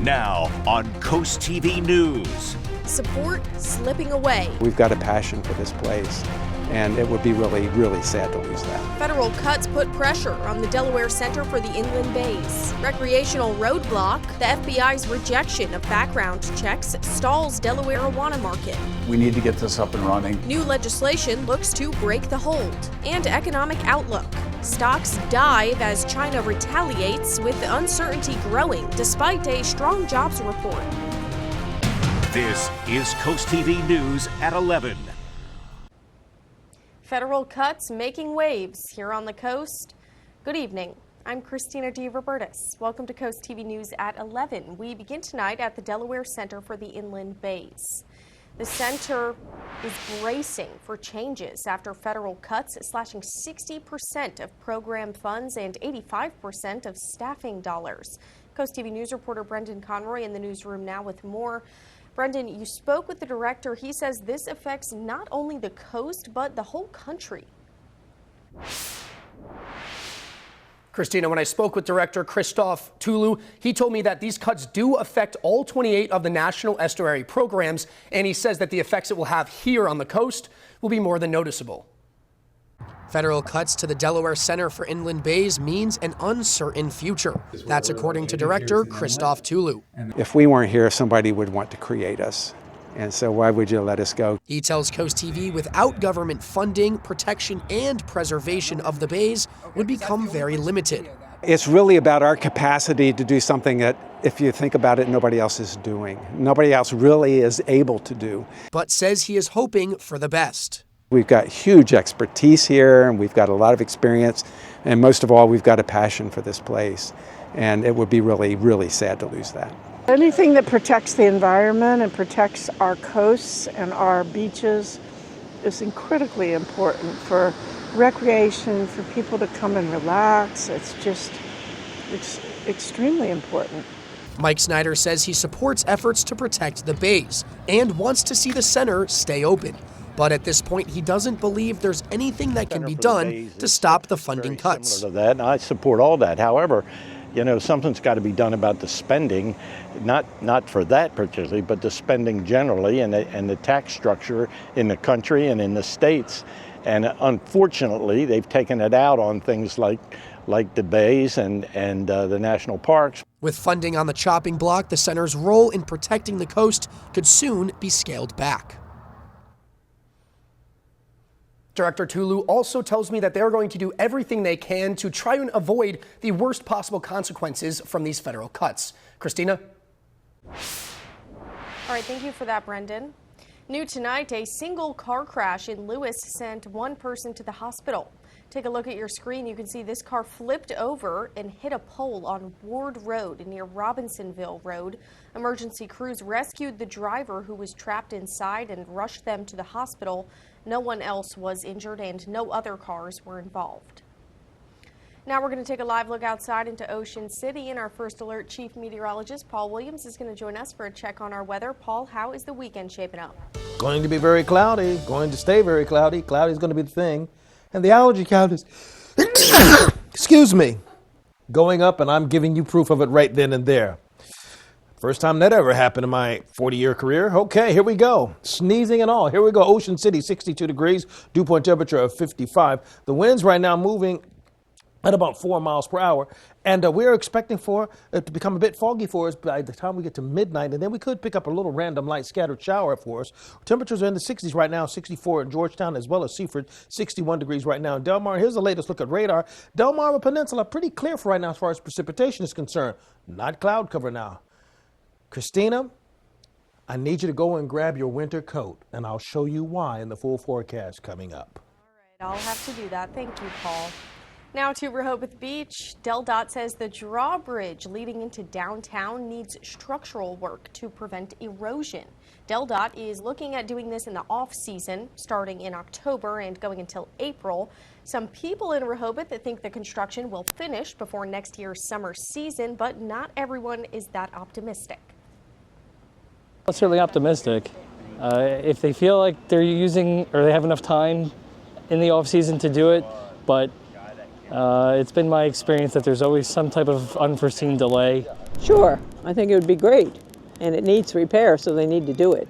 Now on CoastTV News. Support slipping away. We've got a passion for this place, and it would be really, really sad to lose that. Federal cuts put pressure on the Delaware Center for the Inland Bays. Recreational roadblock. The FBI's rejection of background checks stalls Delaware awana market. We need to get this up and running. New legislation looks to break the hold. And economic outlook. Stocks dive as China retaliates, with uncertainty growing despite a strong jobs report. This is CoastTV News at 11. Federal cuts making waves here on the coast. Good evening. I'm Christina DeRobertis. Welcome to CoastTV News at 11. We begin tonight at the Delaware Center for the Inland Bays. The center is bracing for changes after federal cuts, slashing 60% of program funds and 85% of staffing dollars. CoastTV News reporter Brendan Conroy in the newsroom now with more. Brendan, you spoke with the director. He says this affects not only the coast, but the whole country. Christina, when I spoke with Director Christophe Toulouse, he told me that these cuts do affect all 28 of the national estuary programs, and he says that the effects it will have here on the coast will be more than noticeable. Federal cuts to the Delaware Center for Inland Bays means an uncertain future. That's according to Director Christophe Toulouse. If we weren't here, somebody would want to create us. And so why would you let us go? He tells CoastTV without government funding, protection, and preservation of the bays would become very limited. It's really about our capacity to do something that, if you think about it, nobody else is doing. Nobody else really is able to do. But says he is hoping for the best. We've got huge expertise here, and we've got a lot of experience, and most of all, we've got a passion for this place, and it would be really, really sad to lose that. Anything that protects the environment and protects our coasts and our beaches is critically important for recreation, for people to come and relax. It's extremely important. Mike Snyder says he supports efforts to protect the bays and wants to see the center stay open. But at this point, he doesn't believe there's anything that can be done to stop the funding cuts. Similar to that, and I support all that. However, something's got to be done about the spending, not for that particularly, but the spending generally and the tax structure in the country and in the states. And unfortunately, they've taken it out on things like the bays and the national parks. With funding on the chopping block, the center's role in protecting the coast could soon be scaled back. Director Toulouse also tells me that they're going to do everything they can to try and avoid the worst possible consequences from these federal cuts. Christina? All right, thank you for that, Brendan. New tonight, a single car crash in Lewis sent one person to the hospital. Take a look at your screen. You can see this car flipped over and hit a pole on Ward Road near Robinsonville Road. Emergency crews rescued the driver, who was trapped inside, and rushed them to the hospital. No one else was injured and no other cars were involved. Now we're going to take a live look outside into Ocean City, and our First Alert Chief Meteorologist Paul Williams is going to join us for a check on our weather. Paul, how is the weekend shaping up? Going to be very cloudy, going to stay very cloudy. Cloudy is going to be the thing. And the allergy count is, excuse me, going up, and I'm giving you proof of it right then and there. First time that ever happened in my 40-year career. Okay, here we go. Sneezing and all. Here we go. Ocean City, 62 degrees, dew point temperature of 55. The winds right now moving at about 4 miles per hour. And we're expecting for it to become a bit foggy for us by the time we get to midnight. And then we could pick up a little random light scattered shower for us. Temperatures are in the 60s right now, 64 in Georgetown as well as Seaford, 61 degrees right now in Delmar. Here's the latest look at radar. Delmarva Peninsula, pretty clear for right now as far as precipitation is concerned. Not cloud cover now. Christina, I need you to go and grab your winter coat, and I'll show you why in the full forecast coming up. All right, I'll have to do that. Thank you, Paul. Now to Rehoboth Beach. DelDOT says the drawbridge leading into downtown needs structural work to prevent erosion. DelDOT is looking at doing this in the off-season, starting in October and going until April. Some people in Rehoboth that think the construction will finish before next year's summer season, but not everyone is that optimistic. I'm certainly optimistic. If they feel like they're using or they have enough time in the off season to do it, but it's been my experience that there's always some type of unforeseen delay Sure, I think it would be great, and it needs repair, so they need to do it.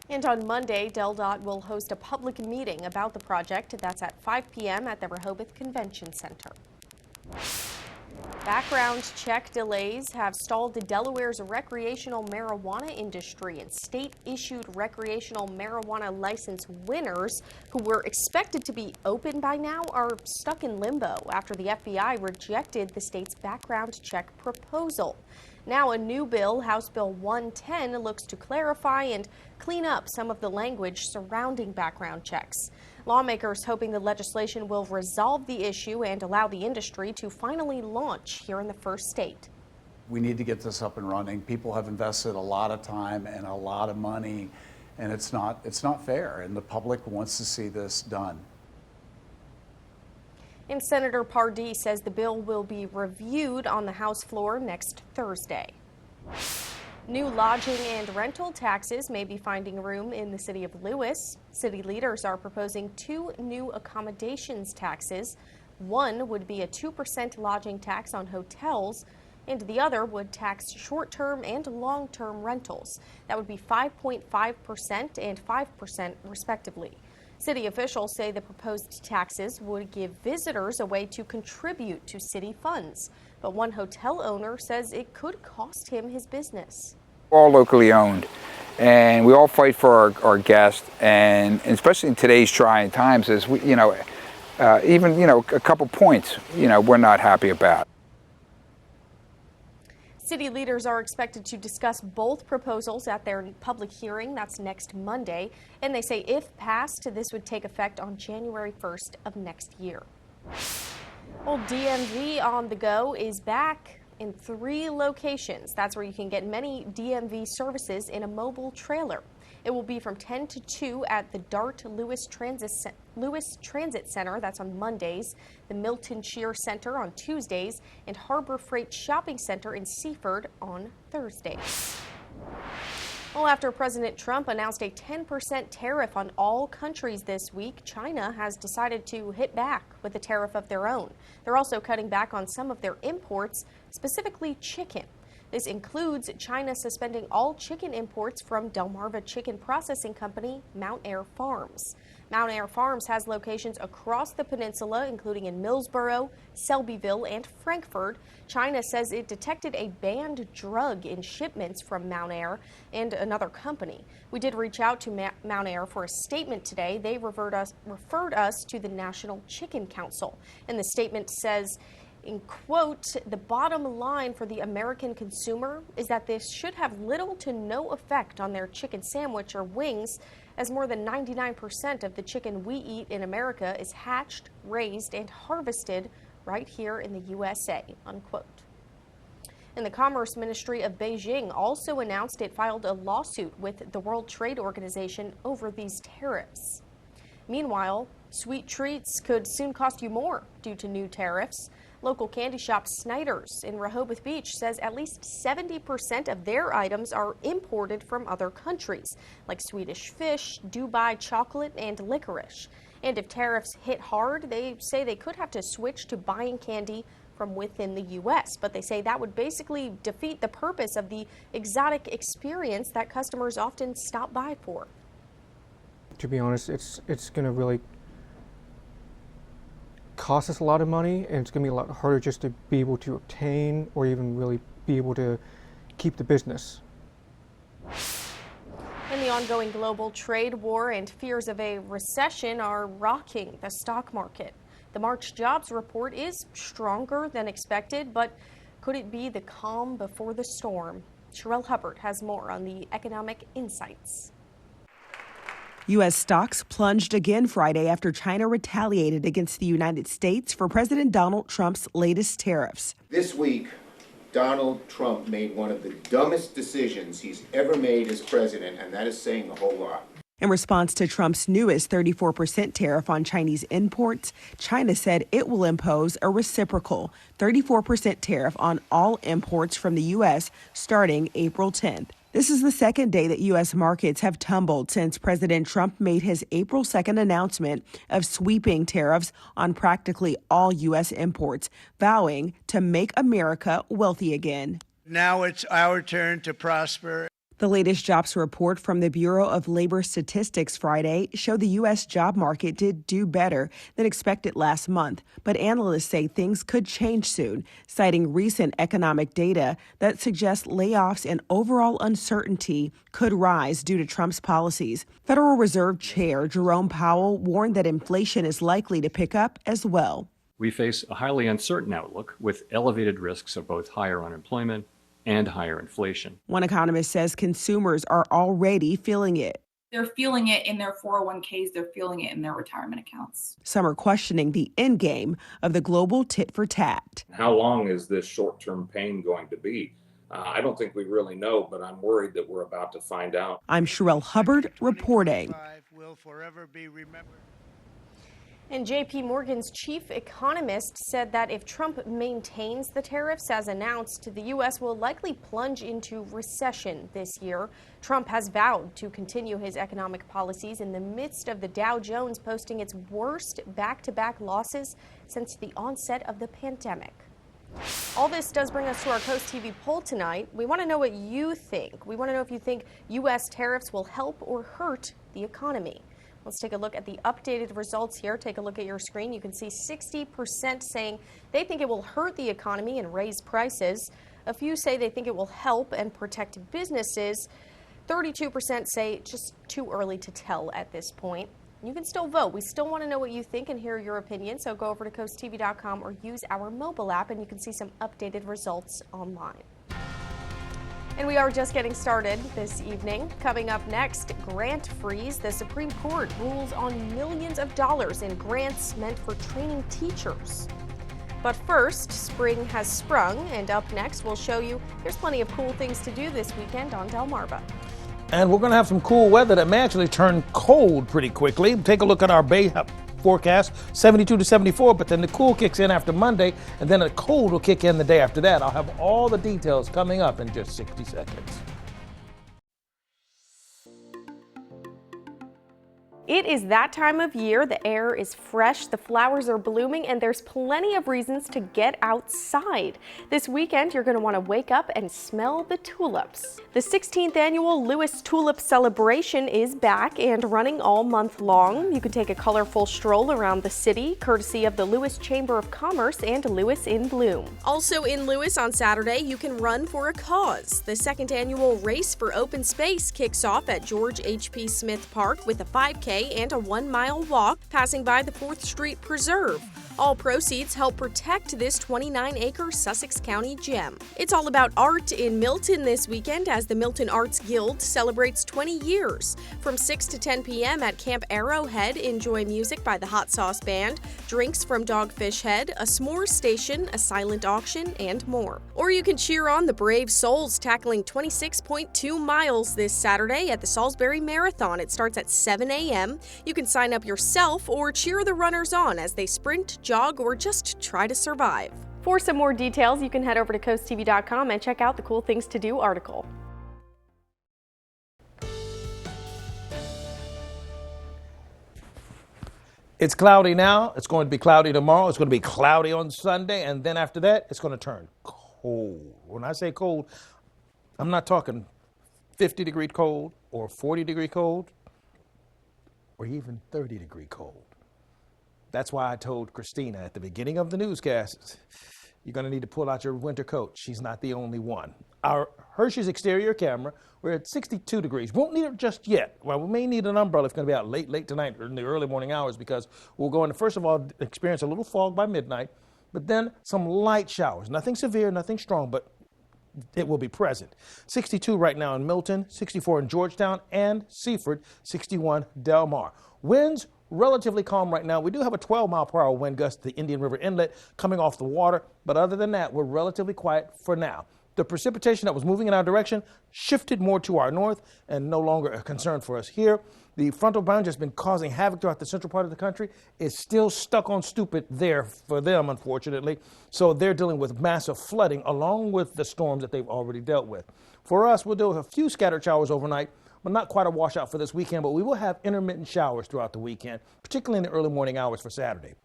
And on Monday, DelDOT will host a public meeting about the project. That's at 5 p.m. at the Rehoboth Convention Center. Background check delays have stalled Delaware's recreational marijuana industry, and state-issued recreational marijuana license winners who were expected to be open by now are stuck in limbo after the FBI rejected the state's background check proposal. Now a new bill, House Bill 110, looks to clarify and clean up some of the language surrounding background checks. Lawmakers hoping the legislation will resolve the issue and allow the industry to finally launch here in the first state. We need to get this up and running. People have invested a lot of time and a lot of money, and it's not fair, and the public wants to see this done. And Senator Pardee says the bill will be reviewed on the House floor next Thursday. New lodging and rental taxes may be finding room in the city of Lewis. City leaders are proposing 2 new accommodations taxes. One would be a 2% lodging tax on hotels, and the other would tax short-term and long-term rentals. That would be 5.5% and 5% respectively. City officials say the proposed taxes would give visitors a way to contribute to city funds. But one hotel owner says it could cost him his business. All locally owned, and we all fight for our guests, and especially in today's trying times, as we, even a couple points, we're not happy about. City leaders are expected to discuss both proposals at their public hearing. That's next Monday. And they say if passed, this would take effect on January 1st of next year. Well, DMV on the go is back in 3 locations. That's where you can get many DMV services in a mobile trailer. It will be from 10 to 2 at the DART Lewis Transit Center, that's on Mondays, the Milton Shear Center on Tuesdays, and Harbor Freight Shopping Center in Seaford on Thursdays. Well, after President Trump announced a 10% tariff on all countries this week, China has decided to hit back with a tariff of their own. They're also cutting back on some of their imports, specifically chicken. This includes China suspending all chicken imports from Delmarva Chicken Processing Company, Mount Air Farms. Mount Air Farms has locations across the peninsula, including in Millsboro, Selbyville, and Frankfort. China says it detected a banned drug in shipments from Mount Air and another company. We did reach out to Mount Air for a statement today. They referred us to the National Chicken Council, and the statement says, in quote, the bottom line for the American consumer is that this should have little to no effect on their chicken sandwich or wings, as more than 99% of the chicken we eat in America is hatched, raised, and harvested right here in the USA, unquote. And the Commerce Ministry of Beijing also announced it filed a lawsuit with the World Trade Organization over these tariffs. Meanwhile, sweet treats could soon cost you more due to new tariffs. Local candy shop Snyder's in Rehoboth Beach says at least 70% of their items are imported from other countries, like Swedish fish, Dubai chocolate, and licorice. And if tariffs hit hard, they say they could have to switch to buying candy from within the U.S., but they say that would basically defeat the purpose of the exotic experience that customers often stop by for. To be honest, it's going to really cost us a lot of money, and it's going to be a lot harder just to be able to obtain or even really be able to keep the business. And the ongoing global trade war and fears of a recession are rocking the stock market. The March jobs report is stronger than expected, but could it be the calm before the storm? Sherelle Hubbard has more on the economic insights. U.S. stocks plunged again Friday after China retaliated against the United States for President Donald Trump's latest tariffs. This week, Donald Trump made one of the dumbest decisions he's ever made as president, and that is saying a whole lot. In response to Trump's newest 34% tariff on Chinese imports, China said it will impose a reciprocal 34% tariff on all imports from the U.S. starting April 10th. This is the second day that U.S. markets have tumbled since President Trump made his April 2nd announcement of sweeping tariffs on practically all U.S. imports, vowing to make America wealthy again. Now it's our turn to prosper. The latest jobs report from the Bureau of Labor Statistics Friday showed the U.S. job market did do better than expected last month, but analysts say things could change soon, citing recent economic data that suggests layoffs and overall uncertainty could rise due to Trump's policies. Federal Reserve Chair Jerome Powell warned that inflation is likely to pick up as well. We face a highly uncertain outlook with elevated risks of both higher unemployment and higher inflation. One economist says consumers are already feeling it. They're feeling it in their 401ks. They're feeling it in their retirement accounts. Some are questioning the end game of the global tit for tat. How long is this short-term pain going to be? I don't think we really know, but I'm worried that we're about to find out. I'm Sherelle Hubbard reporting. Will forever be remembered. And J.P. Morgan's chief economist said that if Trump maintains the tariffs as announced, the U.S. will likely plunge into recession this year. Trump has vowed to continue his economic policies in the midst of the Dow Jones posting its worst back-to-back losses since the onset of the pandemic. All this does bring us to our Coast TV poll tonight. We want to know what you think. We want to know if you think U.S. tariffs will help or hurt the economy. Let's take a look at the updated results here. Take a look at your screen. You can see 60% saying they think it will hurt the economy and raise prices. A few say they think it will help and protect businesses. 32% say just too early to tell at this point. You can still vote. We still want to know what you think and hear your opinion, so go over to CoastTV.com or use our mobile app and you can see some updated results online. And we are just getting started this evening. Coming up next, grant freeze. The Supreme Court rules on millions of dollars in grants meant for training teachers. But first, spring has sprung, and up next, we'll show you there's plenty of cool things to do this weekend on Delmarva. And we're going to have some cool weather that may actually turn cold pretty quickly. Take a look at our Bay forecast, 72 to 74, but then the cool kicks in after Monday, and then the cold will kick in the day after that. I'll have all the details coming up in just 60 seconds. It is that time of year. The air is fresh, the flowers are blooming, and there's plenty of reasons to get outside. This weekend, you're going to want to wake up and smell the tulips. The 16th annual Lewis Tulip Celebration is back and running all month long. You can take a colorful stroll around the city, courtesy of the Lewis Chamber of Commerce and Lewis in Bloom. Also in Lewis on Saturday, you can run for a cause. The second annual Race for Open Space kicks off at George H.P. Smith Park with a 5K and a 1-mile walk passing by the 4th Street Preserve. All proceeds help protect this 29-acre Sussex County gem. It's all about art in Milton this weekend as the Milton Arts Guild celebrates 20 years. From 6 to 10 p.m. at Camp Arrowhead, enjoy music by the Hot Sauce Band, drinks from Dogfish Head, a s'mores station, a silent auction, and more. Or you can cheer on the Brave Souls tackling 26.2 miles this Saturday at the Salisbury Marathon. It starts at 7 a.m. You can sign up yourself or cheer the runners on as they sprint, jog, or just try to survive. For some more details, you can head over to CoastTV.com and check out the Cool Things to Do article. It's cloudy now. It's going to be cloudy tomorrow. It's going to be cloudy on Sunday. And then after that, it's going to turn cold. When I say cold, I'm not talking 50-degree cold or 40-degree cold or even 30-degree cold. That's why I told Christina at the beginning of the newscast, you're going to need to pull out your winter coat. She's not the only one. Our Hershey's exterior camera, we're at 62 degrees. Won't need it just yet. Well, we may need an umbrella. It's going to be out late tonight or in the early morning hours because we're going to, first of all, experience a little fog by midnight, but then some light showers. Nothing severe, nothing strong, but it will be present. 62 right now in Milton, 64 in Georgetown and Seaford, 61 Del Mar. Winds relatively calm right now. We do have a 12-mile-per-hour wind gust at the Indian River Inlet coming off the water, but other than that, we're relatively quiet for now. The precipitation that was moving in our direction shifted more to our north and no longer a concern for us here. The frontal boundary has been causing havoc throughout the central part of the country. It's still stuck on stupid there for them, unfortunately. So they're dealing with massive flooding along with the storms that they've already dealt with. For us, we'll deal with a few scattered showers overnight, but not quite a washout for this weekend. But we will have intermittent showers throughout the weekend, particularly in the early morning hours for Saturday.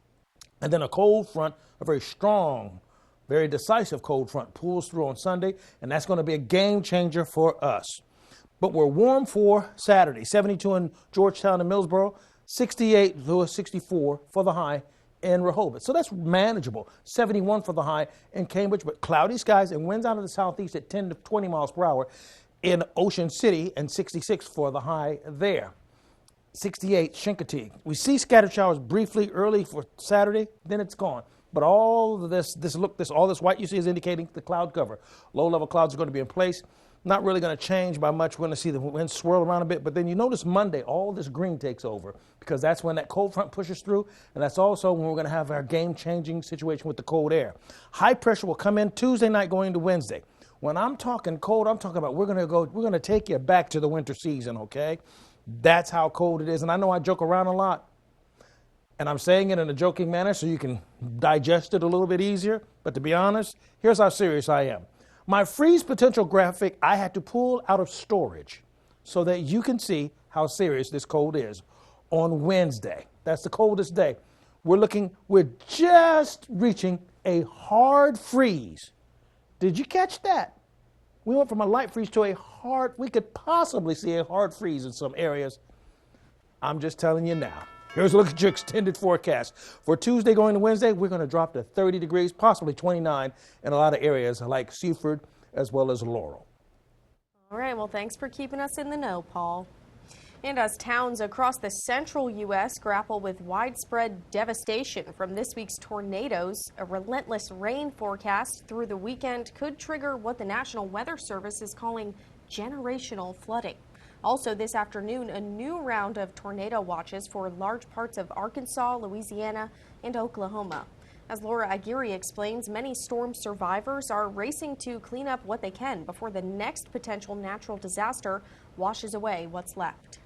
And then a cold front, a very strong, very decisive cold front pulls through on Sunday, and that's going to be a game changer for us. But we're warm for Saturday, 72 in Georgetown and Millsboro, 68 to 64 for the high in Rehoboth. So that's manageable. 71 for the high in Cambridge, but cloudy skies and winds out of the southeast at 10 to 20 miles per hour in Ocean City, and 66 for the high there. 68 Chincoteague. We see scattered showers briefly early for Saturday, then it's gone. But all of all this white you see is indicating the cloud cover. Low-level clouds are going to be in place. Not really going to change by much. We're going to see the wind swirl around a bit. But then you notice Monday, all this green takes over because that's when that cold front pushes through. And that's also when we're going to have our game-changing situation with the cold air. High pressure will come in Tuesday night going into Wednesday. When I'm talking cold, I'm talking about we're going to take you back to the winter season, okay? That's how cold it is. And I know I joke around a lot. And I'm saying it in a joking manner so you can digest it a little bit easier. But to be honest, here's how serious I am. My freeze potential graphic I had to pull out of storage so that you can see how serious this cold is on Wednesday. That's the coldest day. We're just reaching a hard freeze. Did you catch that? We went from a light freeze to we could possibly see a hard freeze in some areas. I'm just telling you now. Here's a look at your extended forecast. For Tuesday going to Wednesday, we're going to drop to 30 degrees, possibly 29 in a lot of areas like Seaford as well as Laurel. All right, well, thanks for keeping us in the know, Paul. And as towns across the central U.S. grapple with widespread devastation from this week's tornadoes, a relentless rain forecast through the weekend could trigger what the National Weather Service is calling generational flooding. Also this afternoon, a new round of tornado watches for large parts of Arkansas, Louisiana, and Oklahoma. As Laura Aguirre explains, many storm survivors are racing to clean up what they can before the next potential natural disaster washes away what's left.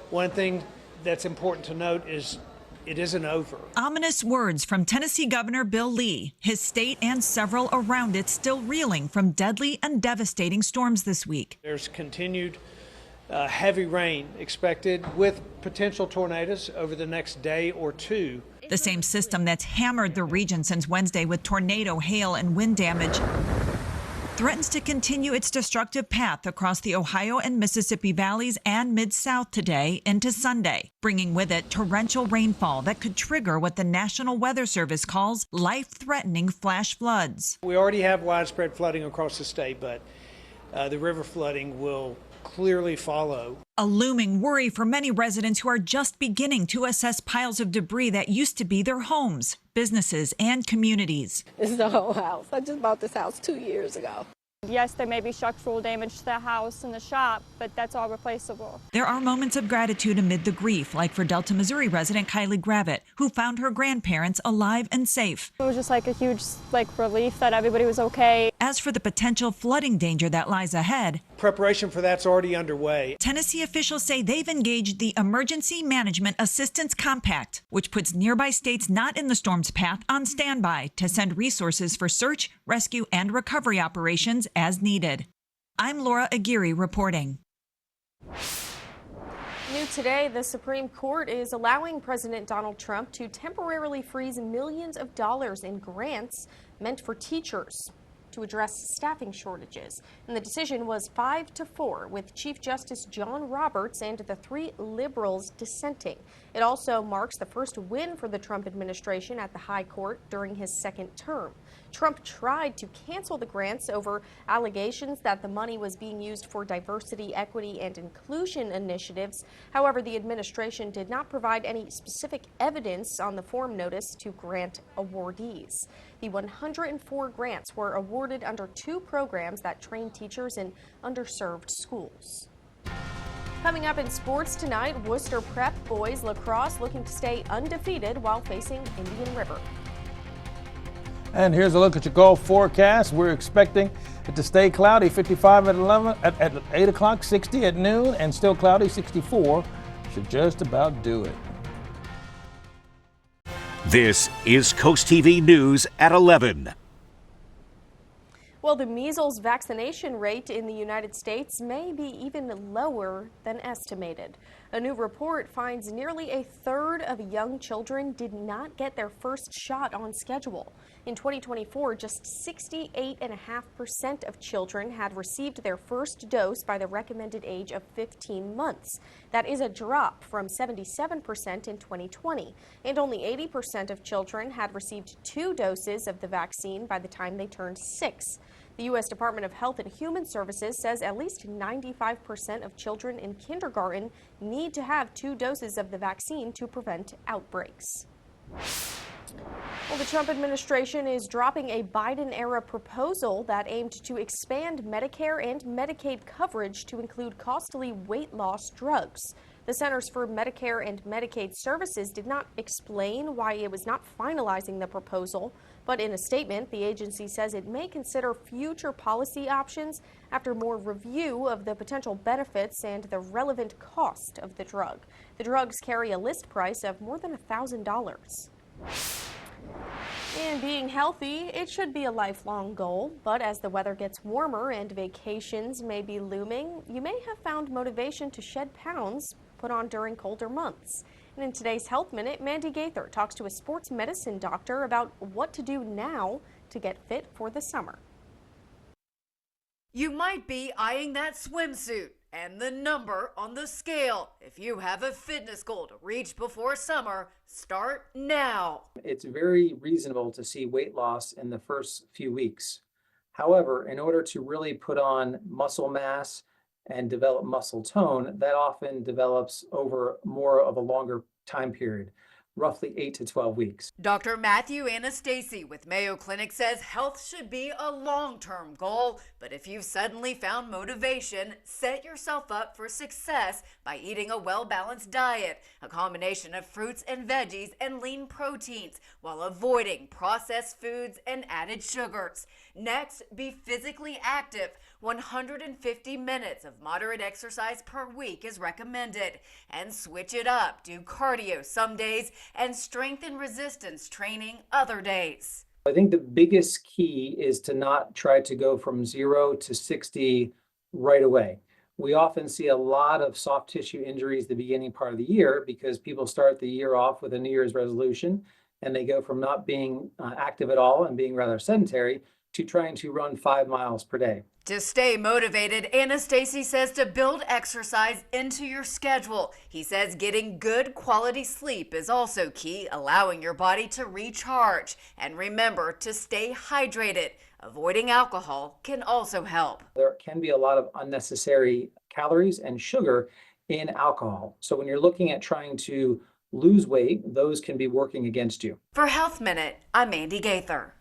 One thing that's important to note is it isn't over. Ominous words from Tennessee Governor Bill Lee. His state and several around it still reeling from deadly and devastating storms this week. There's continued heavy rain expected with potential tornadoes over the next day or two. The same system that's hammered the region since Wednesday with tornado, hail, and wind damage threatens to continue its destructive path across the Ohio and Mississippi valleys and Mid-South today into Sunday, bringing with it torrential rainfall that could trigger what the National Weather Service calls life-threatening flash floods. We already have widespread flooding across the state, but the river flooding will clearly follow. A looming worry for many residents who are just beginning to assess piles of debris that used to be their homes, businesses, and communities. This is the whole house. I just bought this house 2 years ago. Yes, there may be structural damage to the house and the shop, but that's all replaceable. There are moments of gratitude amid the grief, like for Delta, Missouri resident Kylie Gravitt, who found her grandparents alive and safe. It was just like a huge relief that everybody was okay. As for the potential flooding danger that lies ahead, preparation for that's already underway. Tennessee officials say they've engaged the Emergency Management Assistance Compact, which puts nearby states not in the storm's path on standby to send resources for search, rescue, and recovery operations as needed. I'm Laura Aguirre reporting. New today, the Supreme Court is allowing President Donald Trump to temporarily freeze millions of dollars in grants meant for teachers to address staffing shortages. And the decision was 5-4, with Chief Justice John Roberts and the 3 liberals dissenting. It also marks the first win for the Trump administration at the High Court during his second term. Trump tried to cancel the grants over allegations that the money was being used for diversity, equity, and inclusion initiatives. However, the administration did not provide any specific evidence on the form notice to grant awardees. The 104 grants were awarded under 2 programs that train teachers in underserved schools. Coming up in sports tonight, Worcester Prep boys lacrosse looking to stay undefeated while facing Indian River. And here's a look at your Gulf forecast. We're expecting it to stay cloudy, 55 at 8 o'clock, 60 at noon, and still cloudy, 64. Should just about do it. This is Coast TV News at 11. Well, the measles vaccination rate in the United States may be even lower than estimated. A new report finds nearly a third of young children did not get their first shot on schedule. In 2024, just 68.5% of children had received their first dose by the recommended age of 15 months. That is a drop from 77% in 2020. And only 80% of children had received 2 doses of the vaccine by the time they turned 6. The U.S. Department of Health and Human Services says at least 95% of children in kindergarten need to have 2 doses of the vaccine to prevent outbreaks. Well, the Trump administration is dropping a Biden-era proposal that aimed to expand Medicare and Medicaid coverage to include costly weight loss drugs. The Centers for Medicare and Medicaid Services did not explain why it was not finalizing the proposal, but in a statement, the agency says it may consider future policy options after more review of the potential benefits and the relevant cost of the drug. The drugs carry a list price of more than $1,000. And being healthy, it should be a lifelong goal, but as the weather gets warmer and vacations may be looming, you may have found motivation to shed pounds put on during colder months. And in today's Health Minute, Mandy Gaither talks to a sports medicine doctor about what to do now to get fit for the summer. You might be eyeing that swimsuit and the number on the scale. If you have a fitness goal to reach before summer, start now. It's very reasonable to see weight loss in the first few weeks. However, in order to really put on muscle mass and develop muscle tone, that often develops over more of a longer time period, roughly 8 to 12 weeks. Dr. Matthew Anastasi with Mayo Clinic says health should be a long-term goal, but if you've suddenly found motivation, set yourself up for success by eating a well-balanced diet, a combination of fruits and veggies and lean proteins, while avoiding processed foods and added sugars. Next, be physically active. 150 minutes of moderate exercise per week is recommended. And switch it up. Do cardio some days and strength and resistance training other days. I think the biggest key is to not try to go from 0 to 60 right away. We often see a lot of soft tissue injuries the beginning part of the year because people start the year off with a New Year's resolution and they go from not being active at all and being rather sedentary to trying to run 5 miles per day. To stay motivated, Anastasi says to build exercise into your schedule. He says getting good quality sleep is also key, allowing your body to recharge. And remember to stay hydrated. Avoiding alcohol can also help. There can be a lot of unnecessary calories and sugar in alcohol. So when you're looking at trying to lose weight, those can be working against you. For Health Minute, I'm Mandy Gaither.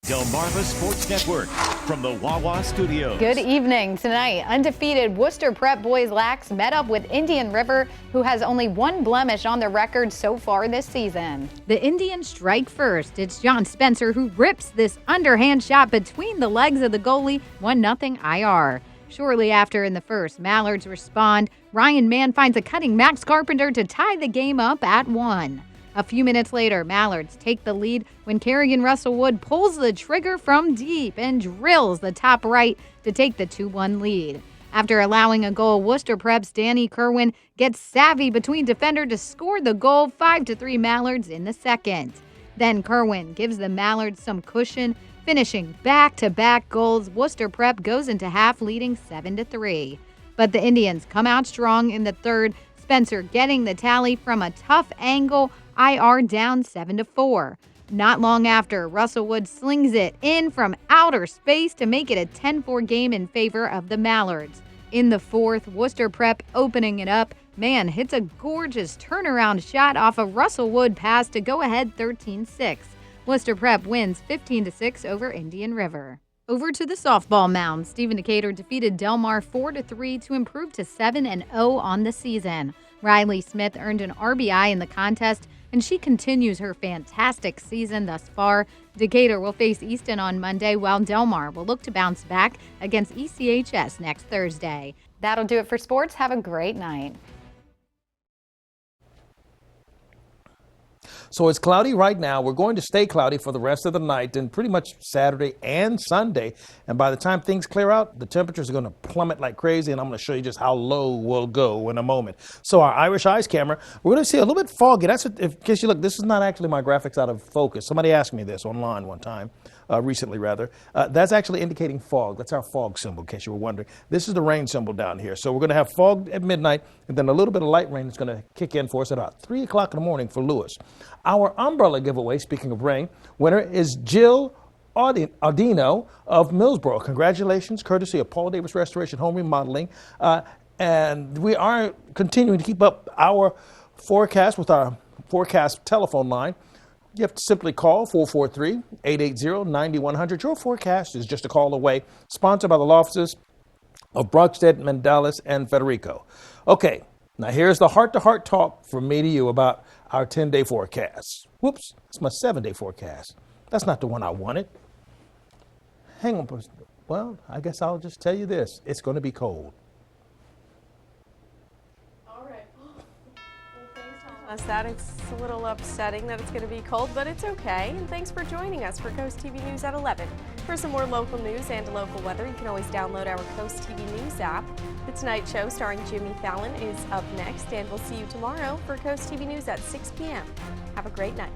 Delmarva Sports Network from the Wawa Studios. Good evening. Tonight, undefeated Worcester Prep boys Lax met up with Indian River, who has only 1 blemish on their record so far this season. The Indians strike first. It's John Spencer who rips this underhand shot between the legs of the goalie, 1-0 IR. Shortly after in the first, Mallards respond. Ryan Mann finds a cutting Max Carpenter to tie the game up at 1. A few minutes later, Mallards take the lead when Kerrigan Russell Wood pulls the trigger from deep and drills the top right to take the 2-1 lead. After allowing a goal, Worcester Prep's Danny Kerwin gets savvy between defender to score the goal, 5-3 Mallards in the second. Then Kerwin gives the Mallards some cushion, finishing back-to-back goals. Worcester Prep goes into half leading 7-3. But the Indians come out strong in the third, Spencer getting the tally from a tough angle, IR down 7-4. Not long after, Russell Wood slings it in from outer space to make it a 10-4 game in favor of the Mallards. In the fourth, Worcester Prep opening it up. Mann hits a gorgeous turnaround shot off a Russell Wood pass to go ahead 13-6. Worcester Prep wins 15-6 over Indian River. Over to the softball mound. Stephen Decatur defeated Delmar 4-3 to improve to 7-0 on the season. Riley Smith earned an RBI in the contest. and she continues her fantastic season thus far. Decatur will face Easton on Monday, while Delmar will look to bounce back against ECHS next Thursday. That'll do it for sports. Have a great night. So it's cloudy right now. We're going to stay cloudy for the rest of the night and pretty much Saturday and Sunday. And by the time things clear out, the temperatures are going to plummet like crazy. And I'm going to show you just how low we'll go in a moment. So our Irish Eyes camera, we're going to see a little bit foggy. That's what, in case you look, this is not actually my graphics out of focus. Somebody asked me this online one time. Recently rather. That's actually indicating fog. That's our fog symbol, in case you were wondering. This is the rain symbol down here. So we're going to have fog at midnight, and then a little bit of light rain is going to kick in for us at about 3 o'clock in the morning for Lewis. Our umbrella giveaway, speaking of rain, winner is Jill Audino of Millsboro. Congratulations, courtesy of Paul Davis Restoration Home Remodeling. And we are continuing to keep up our forecast with our forecast telephone line. You have to simply call 443-880-9100. Your forecast is just a call away. Sponsored by the law offices of Brockstead, Mendalis, and Federico. Okay, now here's the heart-to-heart talk from me to you about our 10-day forecast. Whoops, it's my 7-day forecast. That's not the one I wanted. Hang on. Well, I guess I'll just tell you this. It's going to be cold. That it's a little upsetting that it's going to be cold, but it's okay. And thanks for joining us for Coast TV News at 11. For some more local news and local weather, you can always download our Coast TV News app. The Tonight Show starring Jimmy Fallon is up next, and we'll see you tomorrow for Coast TV News at 6 p.m. Have a great night.